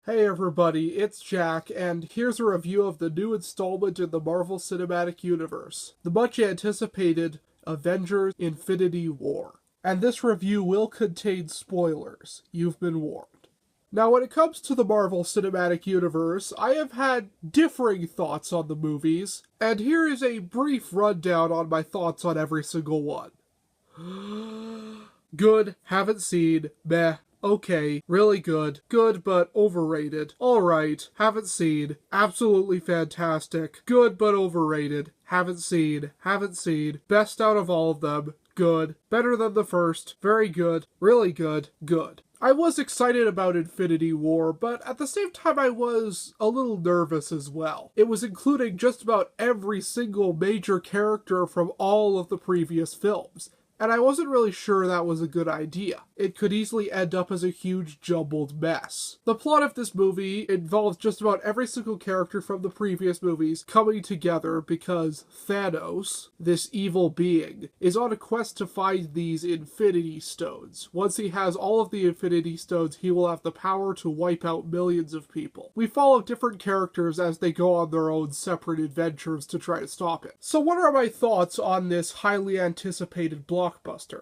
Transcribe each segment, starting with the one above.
Hey everybody, it's Jack, and here's a review of the new installment in the Marvel Cinematic Universe, the much anticipated Avengers Infinity War. And this review will contain spoilers, you've been warned. Now when it comes to the Marvel Cinematic Universe, I have had differing thoughts on the movies, and here is a brief rundown on my thoughts on every single one. Good, haven't seen, meh. Okay, really good. Good, but overrated. Alright, haven't seen. Absolutely fantastic. Good, but overrated. Haven't seen. Haven't seen. Best out of all of them. Good. Better than the first. Very good. Really good. Good. I was excited about Infinity War, but at the same time I was a little nervous as well. It was including just about every single major character from all of the previous films. And I wasn't really sure that was a good idea. It could easily end up as a huge jumbled mess. The plot of this movie involves just about every single character from the previous movies coming together because Thanos, this evil being, is on a quest to find these Infinity Stones. Once he has all of the Infinity Stones, he will have the power to wipe out millions of people. We follow different characters as they go on their own separate adventures to try to stop it. So what are my thoughts on this highly anticipated blockbuster?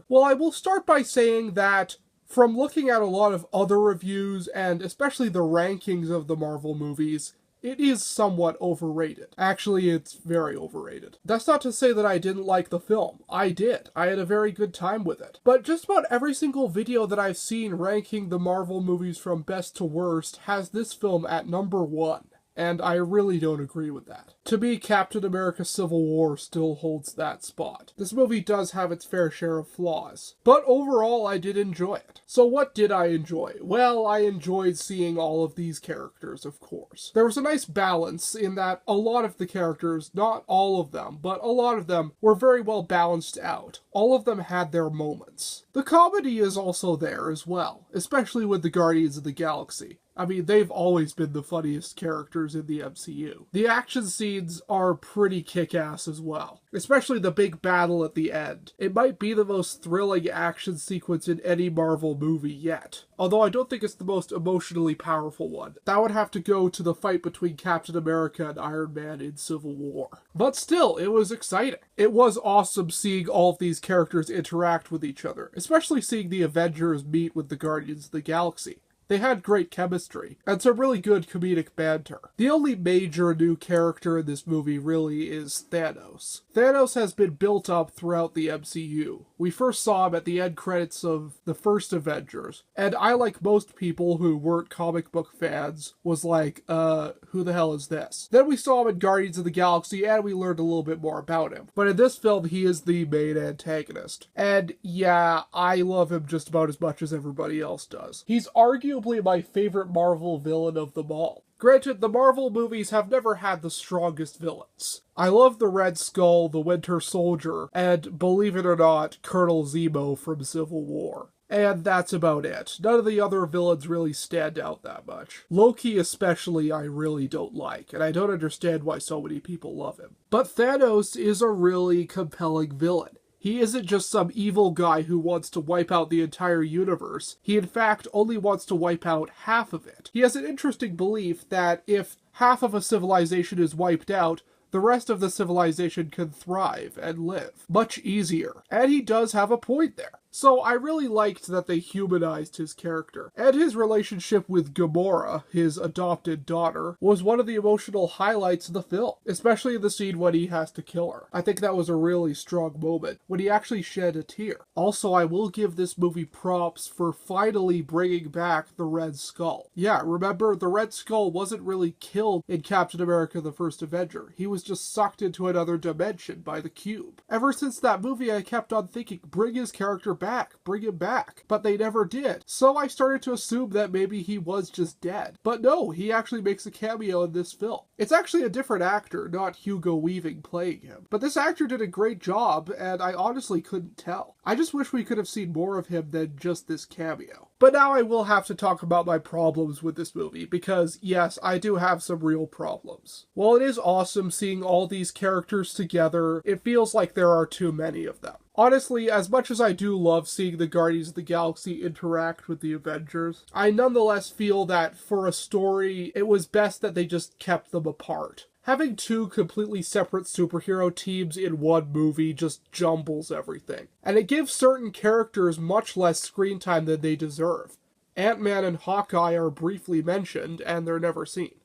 Well, I will start by saying that from looking at a lot of other reviews, and especially the rankings of the Marvel movies, it is somewhat overrated. Actually, it's very overrated. That's not to say that I didn't like the film. I did. I had a very good time with it. But just about every single video that I've seen ranking the Marvel movies from best to worst has this film at number 1. And I really don't agree with that. To me, Captain America Civil War still holds that spot. This movie does have its fair share of flaws, but overall I did enjoy it. So what did I enjoy? Well, I enjoyed seeing all of these characters, of course. There was a nice balance in that a lot of the characters, not all of them, but a lot of them were very well balanced out. All of them had their moments. The comedy is also there as well, especially with the Guardians of the Galaxy. I mean, they've always been the funniest characters in the MCU. The action scenes are pretty kick-ass as well, especially the big battle at the end. It might be the most thrilling action sequence in any Marvel movie yet, although I don't think it's the most emotionally powerful one. That would have to go to the fight between Captain America and Iron Man in Civil War. But still, it was exciting. It was awesome seeing all of these characters interact with each other, especially seeing the Avengers meet with the Guardians of the Galaxy. They had great chemistry, and some really good comedic banter. The only major new character in this movie really is Thanos. Thanos has been built up throughout the MCU. We first saw him at the end credits of the first Avengers, and I, like most people who weren't comic book fans, was like, who the hell is this? Then we saw him in Guardians of the Galaxy, and we learned a little bit more about him. But in this film, he is the main antagonist. And yeah, I love him just about as much as everybody else does. He's arguably my favorite Marvel villain of them all. Granted, the Marvel movies have never had the strongest villains. I love the Red Skull, the Winter Soldier, and, believe it or not, Colonel Zemo from Civil War. And that's about it. None of the other villains really stand out that much. Loki especially I really don't like, and I don't understand why so many people love him. But Thanos is a really compelling villain. He isn't just some evil guy who wants to wipe out the entire universe. He in fact only wants to wipe out half of it. He has an interesting belief that if half of a civilization is wiped out, the rest of the civilization can thrive and live much easier. And he does have a point there. So I really liked that they humanized his character. And his relationship with Gamora, his adopted daughter, was one of the emotional highlights of the film, especially in the scene when he has to kill her. I think that was a really strong moment, when he actually shed a tear. Also, I will give this movie props for finally bringing back the Red Skull. Yeah, remember, the Red Skull wasn't really killed in Captain America the First Avenger. He was just sucked into another dimension by the cube. Ever since that movie, I kept on thinking, bring his character back, bring him back. But they never did. So I started to assume that maybe he was just dead. But no, he actually makes a cameo in this film. It's actually a different actor, not Hugo Weaving playing him. But this actor did a great job, and I honestly couldn't tell. I just wish we could have seen more of him than just this cameo. But now I will have to talk about my problems with this movie, because yes, I do have some real problems. While it is awesome seeing all these characters together, it feels like there are too many of them. Honestly, as much as I do love seeing the Guardians of the Galaxy interact with the Avengers, I nonetheless feel that for a story, it was best that they just kept them apart. Having two completely separate superhero teams in one movie just jumbles everything, and it gives certain characters much less screen time than they deserve. Ant-Man and Hawkeye are briefly mentioned, and they're never seen.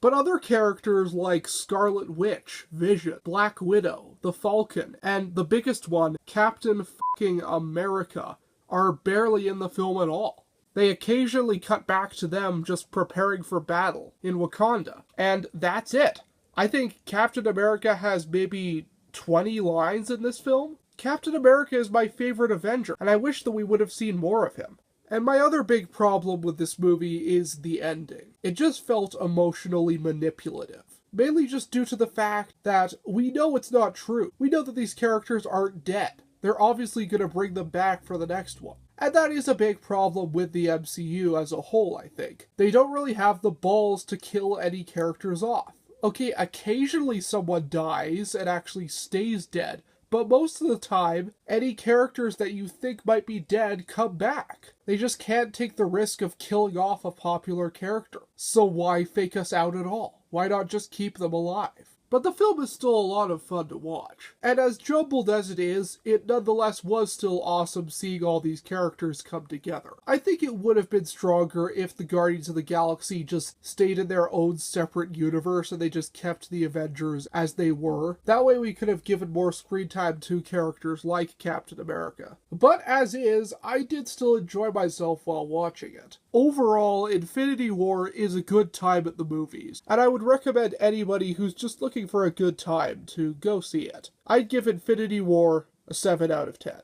But other characters like Scarlet Witch, Vision, Black Widow, the Falcon, and the biggest one, Captain fucking America, are barely in the film at all. They occasionally cut back to them just preparing for battle in Wakanda, and that's it. I think Captain America has maybe 20 lines in this film. Captain America is my favorite Avenger, and I wish that we would have seen more of him. And my other big problem with this movie is the ending. It just felt emotionally manipulative. Mainly just due to the fact that we know it's not true. We know that these characters aren't dead. They're obviously going to bring them back for the next one. And that is a big problem with the MCU as a whole, I think. They don't really have the balls to kill any characters off. Okay, occasionally someone dies and actually stays dead, but most of the time, any characters that you think might be dead come back. They just can't take the risk of killing off a popular character. So why fake us out at all? Why not just keep them alive? But the film is still a lot of fun to watch. And as jumbled as it is, it nonetheless was still awesome seeing all these characters come together. I think it would have been stronger if the Guardians of the Galaxy just stayed in their own separate universe and they just kept the Avengers as they were. That way we could have given more screen time to characters like Captain America. But as is, I did still enjoy myself while watching it. Overall, Infinity War is a good time at the movies, and I would recommend anybody who's just looking for a good time to go see it. I'd give Infinity War a 7 out of 10.